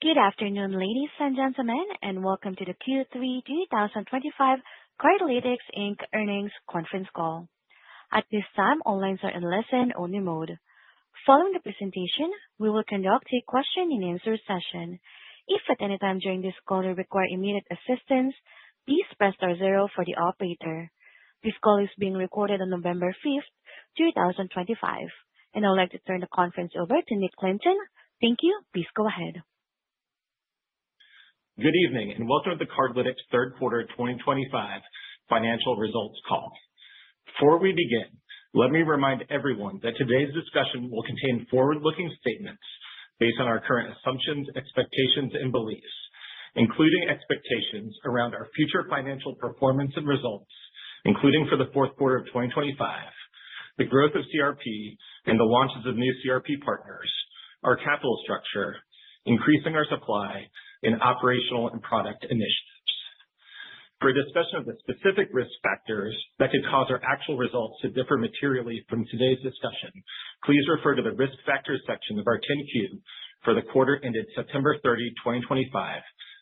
Good afternoon, ladies and gentlemen, and welcome to the Q3 2025 Cardlytics Inc. earnings conference call. At this time, all lines are in listen-only mode. Following the presentation, we will conduct a question-and-answer session. If at any time during this call you require immediate assistance, please press star zero for the operator. This call is being recorded on November 5th, 2025, and I would like to turn the conference over to Nick Clinton. Thank you. Please go ahead. Good evening and welcome to the Cardlytics third quarter 2025 financial results call. Before we begin, let me remind everyone that today's discussion will contain forward-looking statements based on our current assumptions, expectations, and beliefs, including expectations around our future financial performance and results, including for the fourth quarter of 2025, the growth of CRP and the launches of new CRP partners, our capital structure, increasing our supply, and operational and product initiatives. For a discussion of the specific risk factors that could cause our actual results to differ materially from today's discussion, please refer to the risk factors section of our 10-Q for the quarter ended September 30, 2025,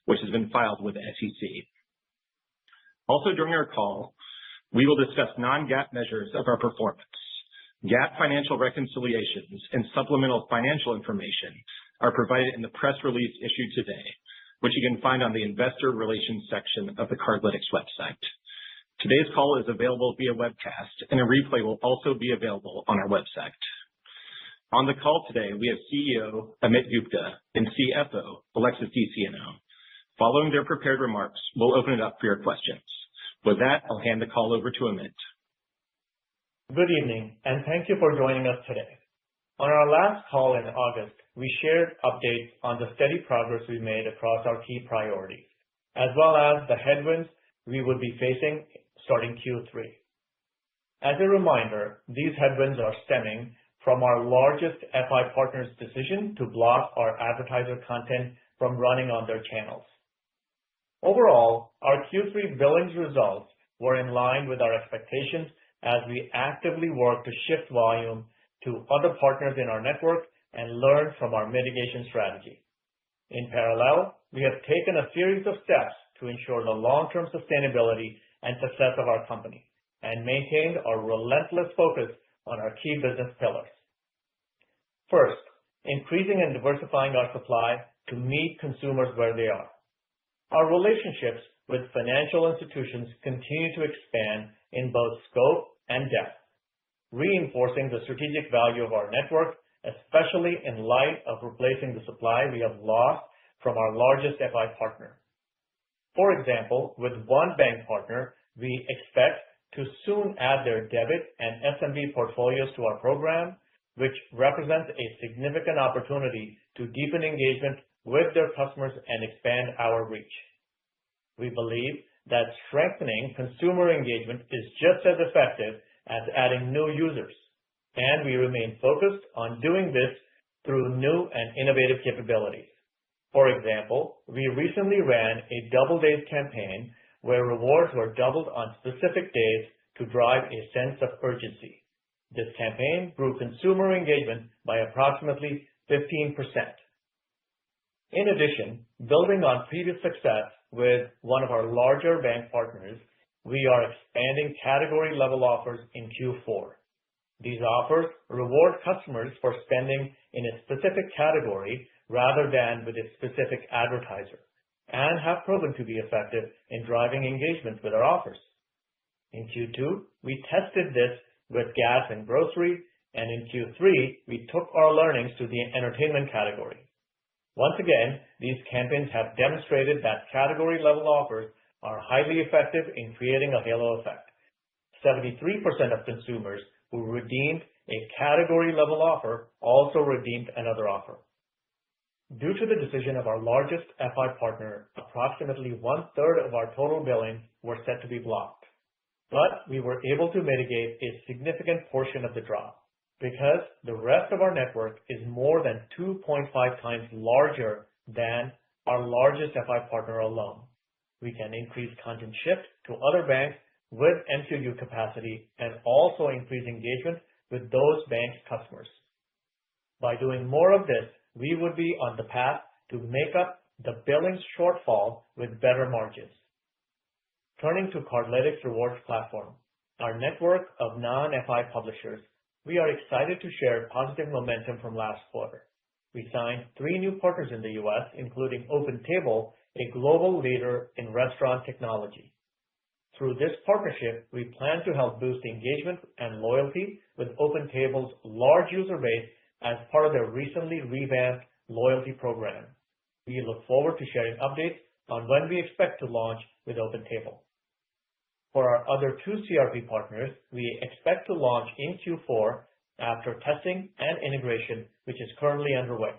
which has been filed with the SEC. Also, during our call, we will discuss non-GAAP measures of our performance. GAAP financial reconciliations and supplemental financial information are provided in the press release issued today, which you can find on the Investor Relations section of the Cardlytics website. Today's call is available via webcast, and a replay will also be available on our website. On the call today, we have CEO Amit Gupta and CFO Alexis DeSieno. Following their prepared remarks, we'll open it up for your questions. With that, I'll hand the call over to Amit. Good evening, and thank you for joining us today. On our last call in August, we shared updates on the steady progress we made across our key priorities, as well as the headwinds we would be facing starting Q3. As a reminder, these headwinds are stemming from our largest FI partner's decision to block our advertiser content from running on their channels. Overall, our Q3 billings results were in line with our expectations as we actively work to shift volume to other partners in our network and learn from our mitigation strategy. In parallel, we have taken a series of steps to ensure the long-term sustainability and success of our company and maintained our relentless focus on our key business pillars. First, increasing and diversifying our supply to meet consumers where they are. Our relationships with financial institutions continue to expand in both scope and depth, reinforcing the strategic value of our network, especially in light of replacing the supply we have lost from our largest FI partner. For example, with one bank partner, we expect to soon add their debit and SMB portfolios to our program, which represents a significant opportunity to deepen engagement with their customers and expand our reach. We believe that strengthening consumer engagement is just as effective as adding new users, and we remain focused on doing this through new and innovative capabilities. For example, we recently ran a Double Days campaign where rewards were doubled on specific days to drive a sense of urgency. This campaign grew consumer engagement by approximately 15%. In addition, building on previous success with one of our larger bank partners, we are expanding category-level offers in Q4. These offers reward customers for spending in a specific category rather than with a specific advertiser, and have proven to be effective in driving engagement with our offers. In Q2, we tested this with gas and grocery, and in Q3, we took our learnings to the entertainment category. Once again, these campaigns have demonstrated that category-level offers are highly effective in creating a halo effect. 73% of consumers who redeemed a category-level offer also redeemed another offer. Due to the decision of our largest FI partner, approximately one-third of our total billings were set to be blocked. But we were able to mitigate a significant portion of the drop because the rest of our network is more than 2.5 times larger than our largest FI partner alone. We can increase content shipped to other banks with MQU capacity and also increase engagement with those banks' customers. By doing more of this, we would be on the path to make up the billings shortfall with better margins. Turning to Cardlytics Rewards platform, our network of non-FI publishers, we are excited to share positive momentum from last quarter. We signed 3 new partners in the U.S., including OpenTable, a global leader in restaurant technology. Through this partnership, we plan to help boost engagement and loyalty with OpenTable's large user base as part of their recently revamped loyalty program. We look forward to sharing updates on when we expect to launch with OpenTable. For our other 2 CRP partners, we expect to launch in Q4 after testing and integration, which is currently underway.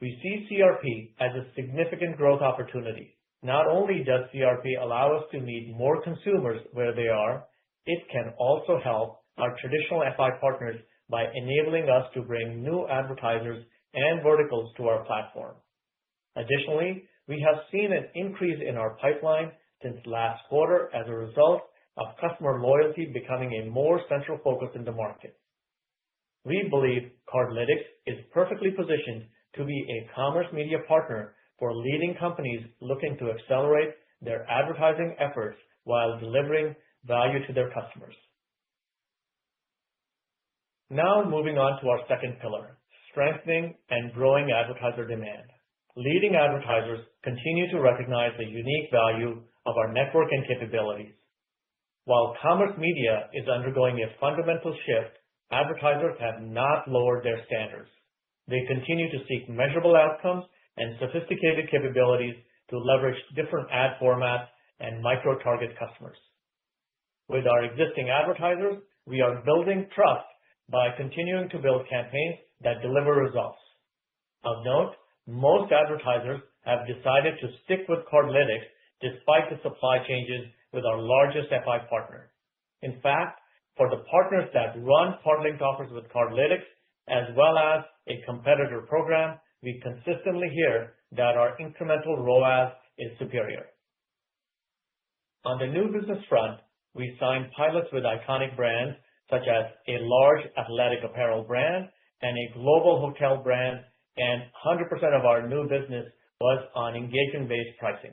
We see CRP as a significant growth opportunity. Not only does CRP allow us to meet more consumers where they are, it can also help our traditional FI partners by enabling us to bring new advertisers and verticals to our platform. Additionally, we have seen an increase in our pipeline since last quarter as a result of customer loyalty becoming a more central focus in the market. We believe Cardlytics is perfectly positioned to be a commerce media partner for leading companies looking to accelerate their advertising efforts while delivering value to their customers. Now moving on to our second pillar, strengthening and growing advertiser demand. Leading advertisers continue to recognize the unique value of our network and capabilities. While commerce media is undergoing a fundamental shift, advertisers have not lowered their standards. They continue to seek measurable outcomes and sophisticated capabilities to leverage different ad formats and micro-target customers. With our existing advertisers, we are building trust by continuing to build campaigns that deliver results. Of note, most advertisers have decided to stick with Cardlytics despite the supply changes with our largest FI partner. In fact, for the partners that run Cardlytics offers with Cardlytics, as well as a competitor program, we consistently hear that our incremental ROAS is superior. On the new business front, we signed pilots with iconic brands such as a large athletic apparel brand and a global hotel brand, and 100% of our new business was on engagement-based pricing.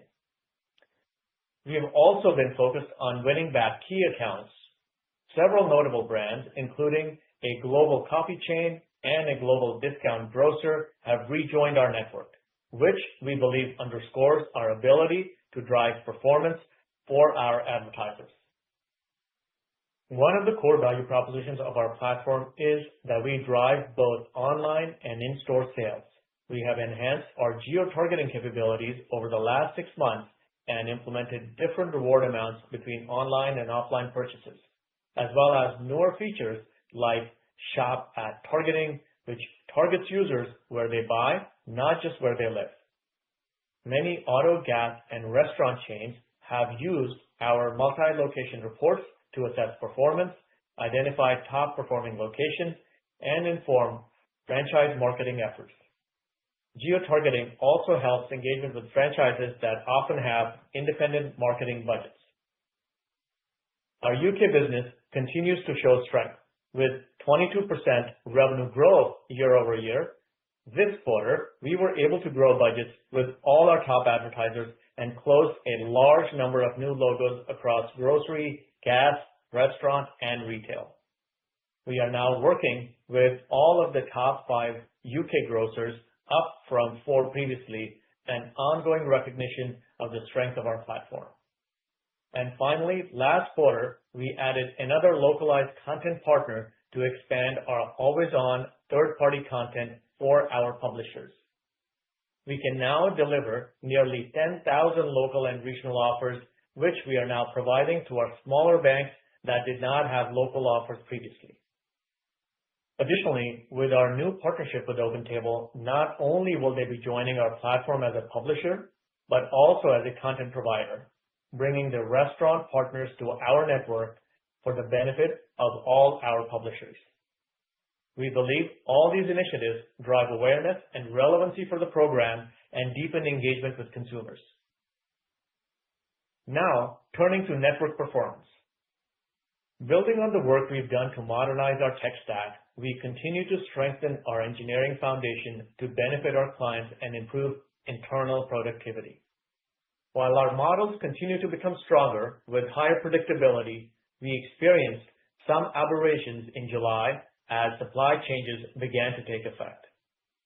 We have also been focused on winning back key accounts. Several notable brands, including a global coffee chain and a global discount grocer, have rejoined our network, which we believe underscores our ability to drive performance for our advertisers. One of the core value propositions of our platform is that we drive both online and in-store sales. We have enhanced our geo-targeting capabilities over the last 6 months and implemented different reward amounts between online and offline purchases, as well as newer features like Shop at Targeting, which targets users where they buy, not just where they live. Many auto, gas, and restaurant chains have used our multi-location reports to assess performance, identify top-performing locations, and inform franchise marketing efforts. Geo-targeting also helps engagement with franchises that often have independent marketing budgets. Our UK business continues to show strength, with 22% revenue growth year over year. This quarter, we were able to grow budgets with all our top advertisers and close a large number of new logos across grocery, gas, restaurant, and retail. We are now working with all of the top 5 UK grocers, up from 4 previously, an ongoing recognition of the strength of our platform. And finally, last quarter, we added another localized content partner to expand our always-on third-party content for our publishers. We can now deliver nearly 10,000 local and regional offers, which we are now providing to our smaller banks that did not have local offers previously. Additionally, with our new partnership with OpenTable, not only will they be joining our platform as a publisher, but also as a content provider, bringing the restaurant partners to our network for the benefit of all our publishers. We believe all these initiatives drive awareness and relevancy for the program and deepen engagement with consumers. Now, turning to network performance. Building on the work we've done to modernize our tech stack, we continue to strengthen our engineering foundation to benefit our clients and improve internal productivity. While our models continue to become stronger with higher predictability, we experienced some aberrations in July as supply changes began to take effect.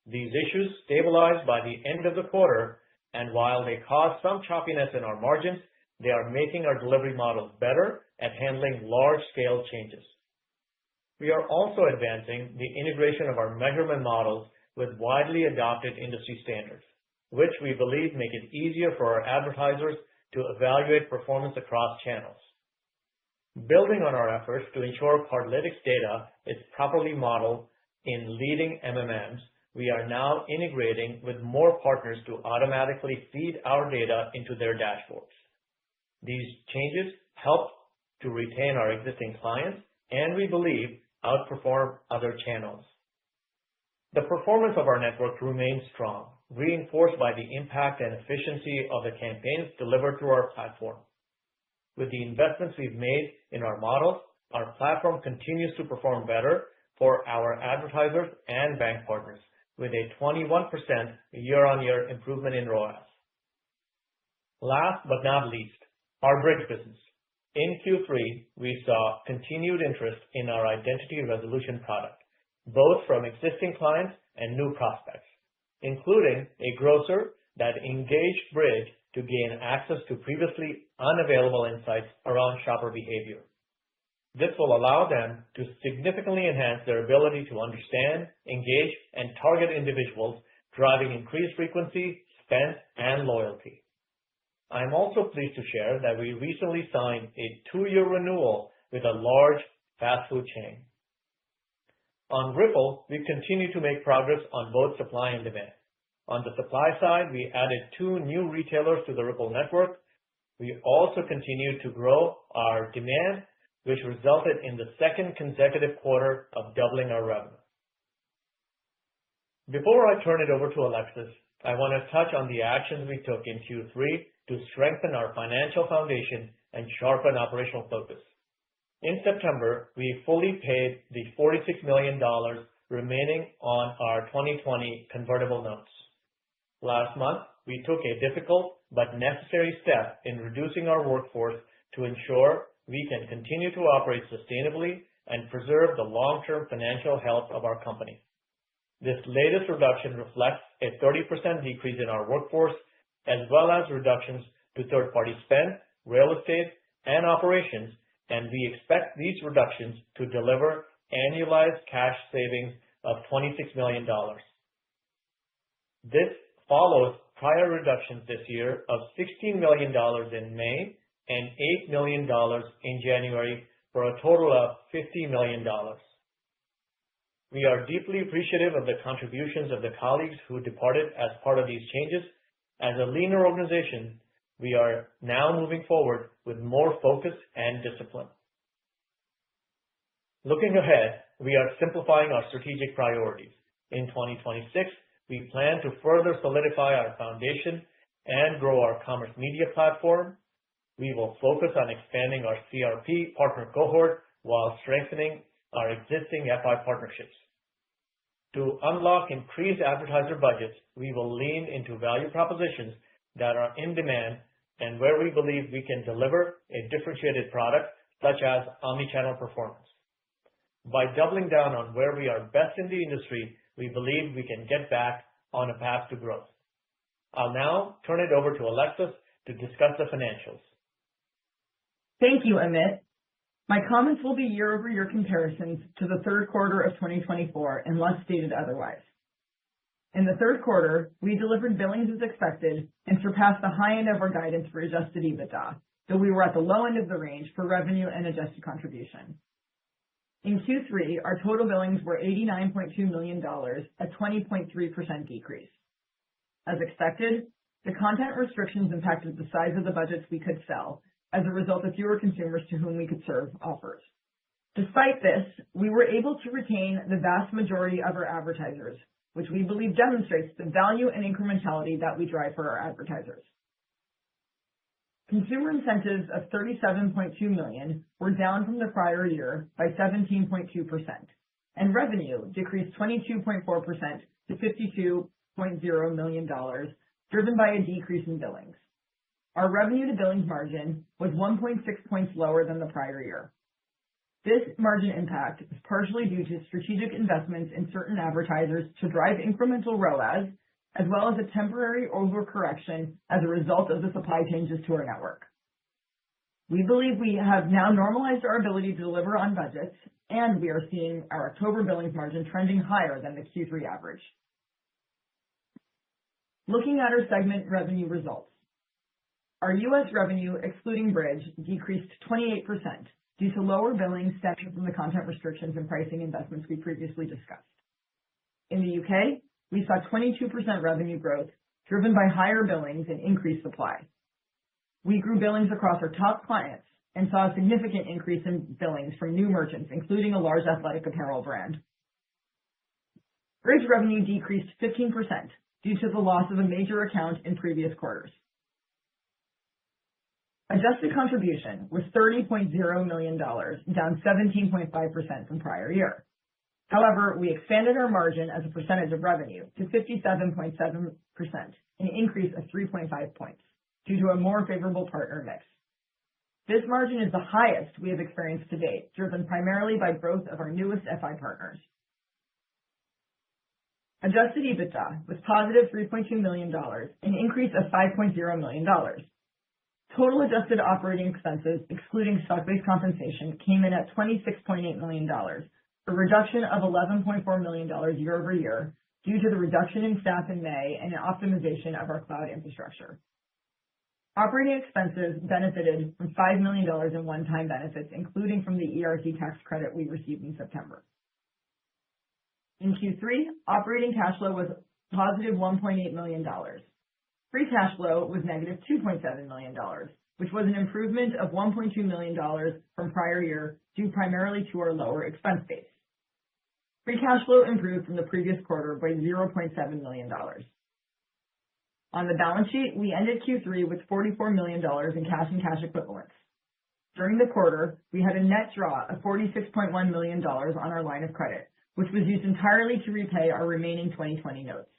These issues stabilized by the end of the quarter, and while they caused some choppiness in our margins, they are making our delivery models better at handling large-scale changes. We are also advancing the integration of our measurement models with widely adopted industry standards, which we believe make it easier for our advertisers to evaluate performance across channels. Building on our efforts to ensure Cardlytics data is properly modeled in leading MMMs, we are now integrating with more partners to automatically feed our data into their dashboards. These changes help to retain our existing clients and, we believe, outperform other channels. The performance of our network remains strong, reinforced by the impact and efficiency of the campaigns delivered through our platform. With the investments we've made in our models, our platform continues to perform better for our advertisers and bank partners, with a 21% year-on-year improvement in ROAS. Last but not least, our bridge business. In Q3, we saw continued interest in our identity resolution product, both from existing clients and new prospects, including a grocer that engaged Bridge to gain access to previously unavailable insights around shopper behavior. This will allow them to significantly enhance their ability to understand, engage, and target individuals, driving increased frequency, spend, and loyalty. I'm also pleased to share that we recently signed a 2-year renewal with a large fast food chain. On Ripple, we continue to make progress on both supply and demand. On the supply side, we added 2 new retailers to the Ripple network. We also continued to grow our demand, which resulted in the second consecutive quarter of doubling our revenue. Before I turn it over to Alexis, I want to touch on the actions we took in Q3 to strengthen our financial foundation and sharpen operational focus. In September, we fully paid the $46 million remaining on our 2020 convertible notes. Last month, we took a difficult but necessary step in reducing our workforce to ensure we can continue to operate sustainably and preserve the long-term financial health of our company. This latest reduction reflects a 30% decrease in our workforce, as well as reductions to third-party spend, real estate, and operations, and we expect these reductions to deliver annualized cash savings of $26 million. This follows prior reductions this year of $16 million in May and $8 million in January, for a total of $50 million. We are deeply appreciative of the contributions of the colleagues who departed as part of these changes. As a leaner organization, we are now moving forward with more focus and discipline. Looking ahead, we are simplifying our strategic priorities. In 2026, we plan to further solidify our foundation and grow our commerce media platform. We will focus on expanding our CRP partner cohort while strengthening our existing FI partnerships. To unlock increased advertiser budgets, we will lean into value propositions that are in demand and where we believe we can deliver a differentiated product, such as omnichannel performance. By doubling down on where we are best in the industry, we believe we can get back on a path to growth. I'll now turn it over to Alexis to discuss the financials. Thank you, Amit. My comments will be year-over-year comparisons to the third quarter of 2024, unless stated otherwise. In the third quarter, we delivered billings as expected and surpassed the high end of our guidance for adjusted EBITDA, though we were at the low end of the range for revenue and adjusted contribution. In Q3, our total billings were $89.2 million, a 20.3% decrease. As expected, the content restrictions impacted the size of the budgets we could sell, as a result of fewer consumers to whom we could serve offers. Despite this, we were able to retain the vast majority of our advertisers, which we believe demonstrates the value and incrementality that we drive for our advertisers. Consumer incentives of $37.2 million were down from the prior year by 17.2%, and revenue decreased 22.4% to $52.0 million, driven by a decrease in billings. Our revenue to billings margin was 1.6 points lower than the prior year. This margin impact is partially due to strategic investments in certain advertisers to drive incremental ROAS, as well as a temporary overcorrection as a result of the supply changes to our network. We believe we have now normalized our ability to deliver on budgets, and we are seeing our October billings margin trending higher than the Q3 average. Looking at our segment revenue results, our U.S. revenue, excluding Bridge, decreased 28% due to lower billings stemming from the content restrictions and pricing investments we previously discussed. In the UK, we saw 22% revenue growth driven by higher billings and increased supply. We grew billings across our top clients and saw a significant increase in billings from new merchants, including a large athletic apparel brand. Bridge revenue decreased 15% due to the loss of a major account in previous quarters. Adjusted contribution was $30.0 million, down 17.5% from prior year. However, we expanded our margin as a percentage of revenue to 57.7%, an increase of 3.5 points due to a more favorable partner mix. This margin is the highest we have experienced to date, driven primarily by growth of our newest FI partners. Adjusted EBITDA was positive $3.2 million, an increase of $5.0 million. Total adjusted operating expenses, excluding stock-based compensation, came in at $26.8 million, a reduction of $11.4 million year over year due to the reduction in staff in May and an optimization of our cloud infrastructure. Operating expenses benefited from $5 million in one-time benefits, including from the ERC tax credit we received in September. In Q3, operating cash flow was positive $1.8 million. Free cash flow was negative $2.7 million, which was an improvement of $1.2 million from prior year due primarily to our lower expense base. Free cash flow improved from the previous quarter by $0.7 million. On the balance sheet, we ended Q3 with $44 million in cash and cash equivalents. During the quarter, we had a net draw of $46.1 million on our line of credit, which was used entirely to repay our remaining 2020 notes.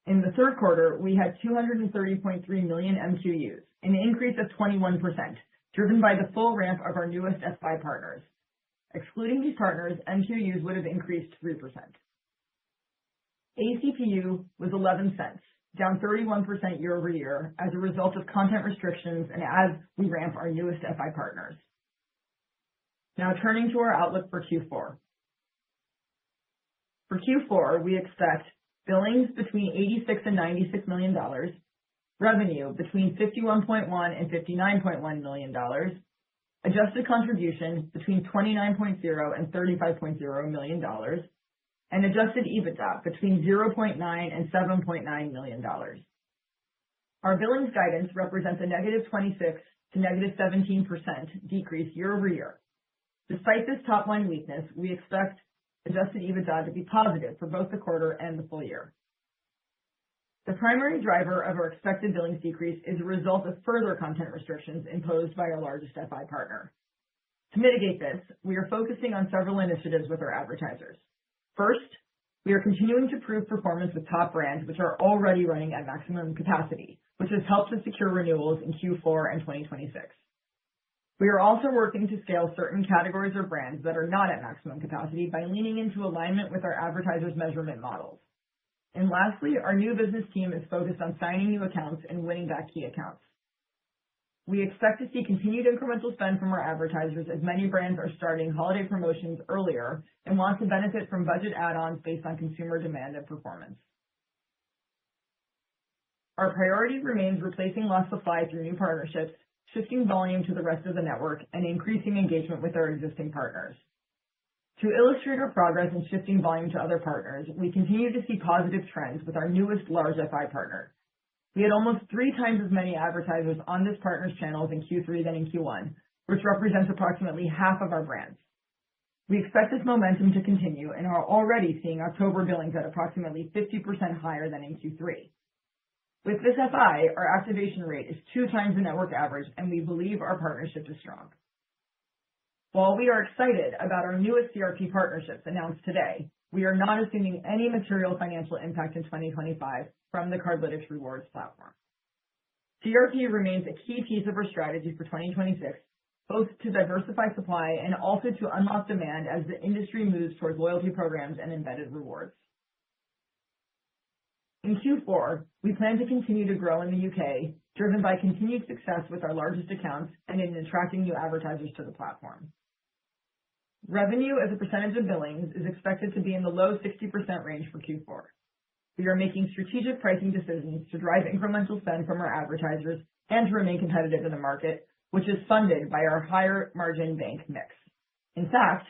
In the third quarter, we had 230.3 million MQUs, an increase of 21%, driven by the full ramp of our newest FI partners. Excluding these partners, MQUs would have increased 3%. ACPU was 11 cents, down 31% year over year as a result of content restrictions and as we ramp our newest FI partners. Now turning to our outlook for Q4. For Q4, we expect billings between $86 and $96 million, revenue between $51.1 and $59.1 million, adjusted contribution between $29.0 and $35.0 million, and adjusted EBITDA between $0.9 and $7.9 million. Our billings guidance represents a negative 26 to negative 17% decrease year over year. Despite this top-line weakness, we expect adjusted EBITDA to be positive for both the quarter and the full year. The primary driver of our expected billings decrease is a result of further content restrictions imposed by our largest FI partner. To mitigate this, we are focusing on several initiatives with our advertisers. First, we are continuing to prove performance with top brands which are already running at maximum capacity, which has helped us secure renewals in Q4 and 2026. We are also working to scale certain categories or brands that are not at maximum capacity by leaning into alignment with our advertisers' measurement models. And lastly, our new business team is focused on signing new accounts and winning back key accounts. We expect to see continued incremental spend from our advertisers as many brands are starting holiday promotions earlier and want to benefit from budget add-ons based on consumer demand and performance. Our priority remains replacing lost supply through new partnerships, shifting volume to the rest of the network, and increasing engagement with our existing partners. To illustrate our progress in shifting volume to other partners, we continue to see positive trends with our newest large FI partner. We had almost 3 times as many advertisers on this partner's channels in Q3 than in Q1, which represents approximately half of our brands. We expect this momentum to continue and are already seeing October billings at approximately 50% higher than in Q3. With this FI, our activation rate is 2 times the network average, and we believe our partnership is strong. While we are excited about our newest CRP partnerships announced today, we are not assuming any material financial impact in 2025 from the Cardlytics Rewards platform. CRP remains a key piece of our strategy for 2026, both to diversify supply and also to unlock demand as the industry moves towards loyalty programs and embedded rewards. In Q4, we plan to continue to grow in the UK, driven by continued success with our largest accounts and in attracting new advertisers to the platform. Revenue as a percentage of billings is expected to be in the low 60% range for Q4. We are making strategic pricing decisions to drive incremental spend from our advertisers and to remain competitive in the market, which is funded by our higher margin bank mix. In fact,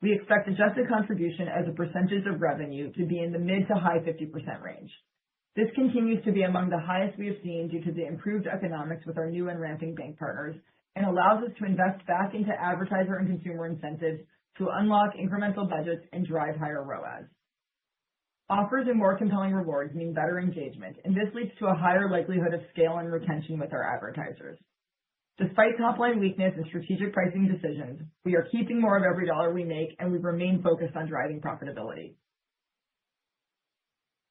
we expect adjusted contribution as a percentage of revenue to be in the mid to high 50% range. This continues to be among the highest we have seen due to the improved economics with our new and ramping bank partners and allows us to invest back into advertiser and consumer incentives to unlock incremental budgets and drive higher ROAS. Offers and more compelling rewards mean better engagement, and this leads to a higher likelihood of scale and retention with our advertisers. Despite top-line weakness and strategic pricing decisions, we are keeping more of every dollar we make, and we remain focused on driving profitability.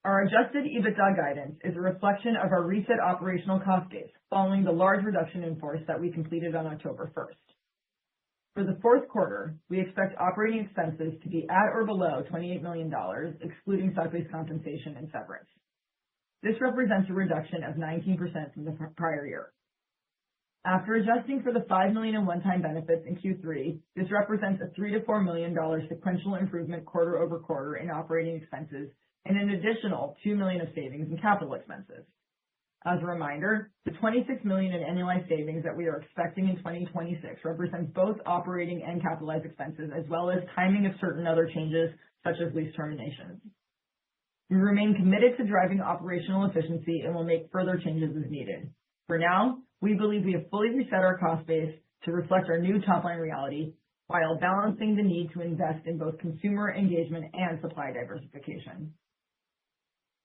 Our adjusted EBITDA guidance is a reflection of our reset operational cost base following the large reduction in force that we completed on October 1st. For the fourth quarter, we expect operating expenses to be at or below $28 million, excluding stock-based compensation and severance. This represents a reduction of 19% from the prior year. After adjusting for the $5 million in one-time benefits in Q3, this represents a $3 to $4 million sequential improvement quarter over quarter in operating expenses and an additional $2 million of savings in capital expenses. As a reminder, the $26 million in annualized savings that we are expecting in 2026 represents both operating and capitalized expenses, as well as timing of certain other changes, such as lease terminations. We remain committed to driving operational efficiency and will make further changes as needed. For now, we believe we have fully reset our cost base to reflect our new top-line reality, while balancing the need to invest in both consumer engagement and supply diversification.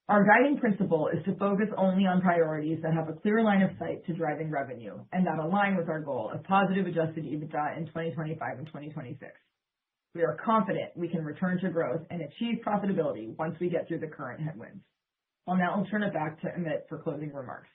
Our guiding principle is to focus only on priorities that have a clear line of sight to driving revenue and that align with our goal of positive adjusted EBITDA in 2025 and 2026. We are confident we can return to growth and achieve profitability once we get through the current headwinds. I'll now turn it back to Amit for closing remarks.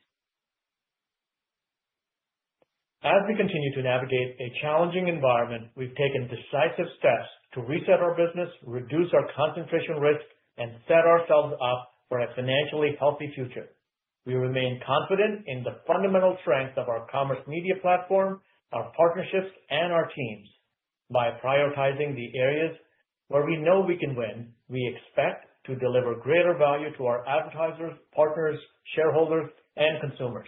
As we continue to navigate a challenging environment, we've taken decisive steps to reset our business, reduce our concentration risk, and set ourselves up for a financially healthy future. We remain confident in the fundamental strength of our commerce media platform, our partnerships, and our teams. By prioritizing the areas where we know we can win, we expect to deliver greater value to our advertisers, partners, shareholders, and consumers.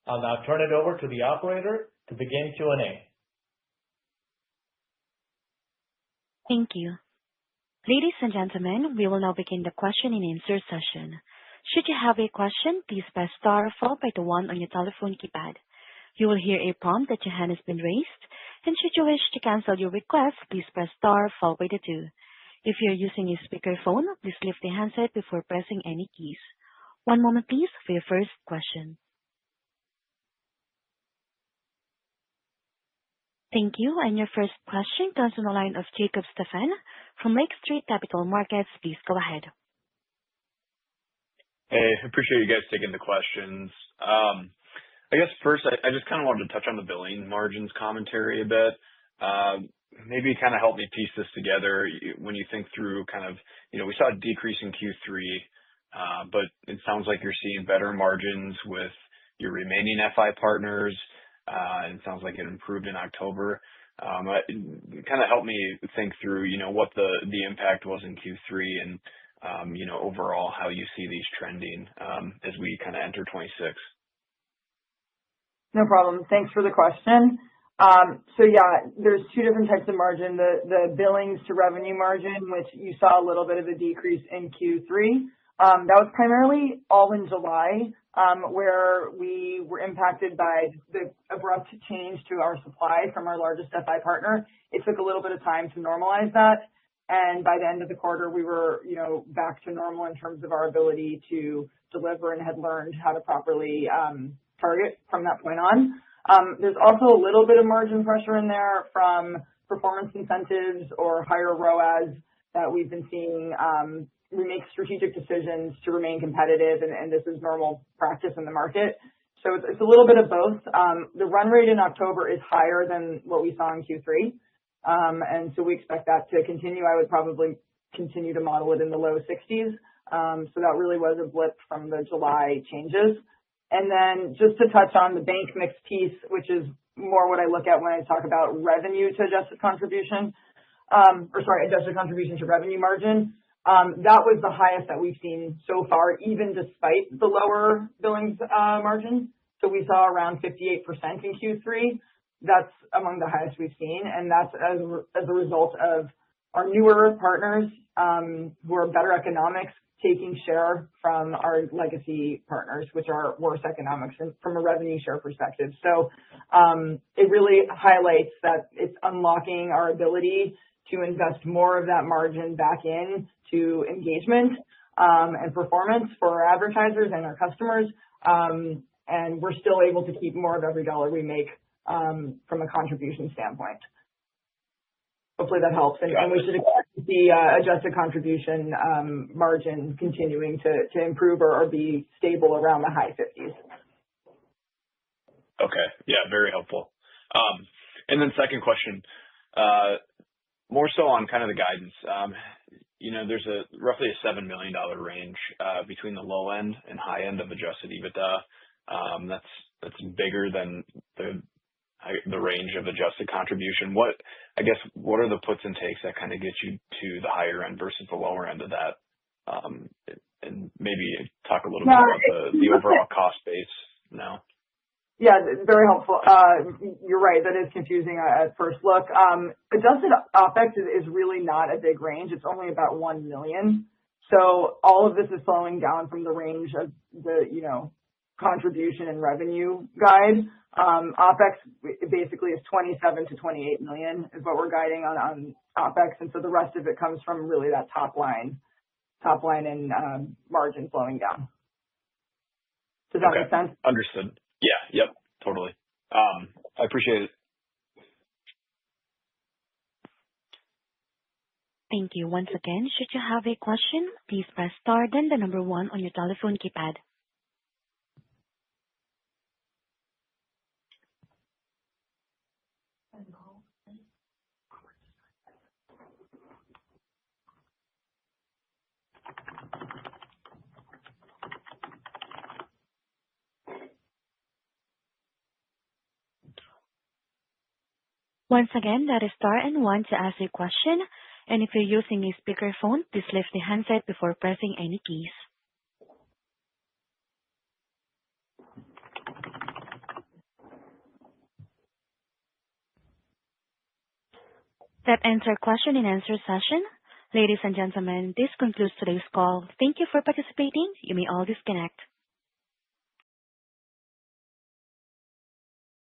I'll now turn it over to the operator to begin Q&A. Thank you. Ladies and gentlemen, we will now begin the question and answer session. Should you have a question, please press star followed by the 1 on your telephone keypad. You will hear a prompt that your hand has been raised, and should you wish to cancel your request, please press star followed by the 2. If you're using a speakerphone, please lift the handset before pressing any keys. One moment, please, for your first question. Thank you. And your first question comes from the line of Jacob Stephan from Lake Street Capital Markets. Please go ahead. Hey, appreciate you guys taking the questions. I guess first, I just kind of wanted to touch on the billing margins commentary a bit. Maybe kind of help me piece this together when you think through kind of, we saw a decrease in Q3, but it sounds like you're seeing better margins with your remaining FI partners, and it sounds like it improved in October. Kind of help me think through, what the impact was in Q3 and, overall how you see these trending as we kind of enter 26. No problem. Thanks for the question. There's two different types of margin. The billings to revenue margin, which you saw a little bit of a decrease in Q3. That was primarily all in July, where we were impacted by the abrupt change to our supply from our largest FI partner. It took a little bit of time to normalize that. And by the end of the quarter, we were, back to normal in terms of our ability to deliver and had learned how to properly target from that point on. There's also a little bit of margin pressure in there from performance incentives or higher ROAS that we've been seeing, we make strategic decisions to remain competitive, and this is normal practice in the market. So it's a little bit of both. The run rate in October is higher than what we saw in Q3, and so we expect that to continue. I would probably continue to model it in the low 60s. So that really was a blip from the July changes. And then just to touch on the bank mix piece, which is more what I look at when I talk about revenue to adjusted contribution, adjusted contribution to revenue margin. That was the highest that we've seen so far, even despite the lower billings margin. So we saw around 58% in Q3. That's among the highest we've seen, and that's as a result of our newer partners who are better economics taking share from our legacy partners, which are worse economics from a revenue share perspective. So it really highlights that it's unlocking our ability to invest more of that margin back in to engagement and performance for our advertisers and our customers. And we're still able to keep more of every dollar we make from a contribution standpoint. Hopefully that helps. And we should expect to see adjusted contribution margin continuing to improve or be stable around the high 50s. Okay. Yeah, very helpful. And then second question, more so on kind of the guidance. There's roughly a $7 million range between the low end and high end of adjusted EBITDA. That's bigger than the range of adjusted contribution. What are the puts and takes that kind of get you to the higher end versus the lower end of that? And maybe talk a little bit about the overall cost base now. Yeah, very helpful. You're right. That is confusing at first look. Adjusted OpEx is really not a big range. It's only about $1 million. So all of this is flowing down from the range of the, contribution and revenue guide. OpEx basically is 27 to 28 million is what we're guiding on OpEx. And so the rest of it comes from really that top line and margin flowing down. Does that make sense? Understood. Yeah. Yep. Totally. I appreciate it. Thank you. Once again, should you have a question, please press star then the number 1 on your telephone keypad. Once again, that is star and 1 to ask a question. And if you're using a speakerphone, please lift the handset before pressing any keys. That ends our question and answer session. Ladies and gentlemen, this concludes today's call. Thank you for participating. You may all disconnect.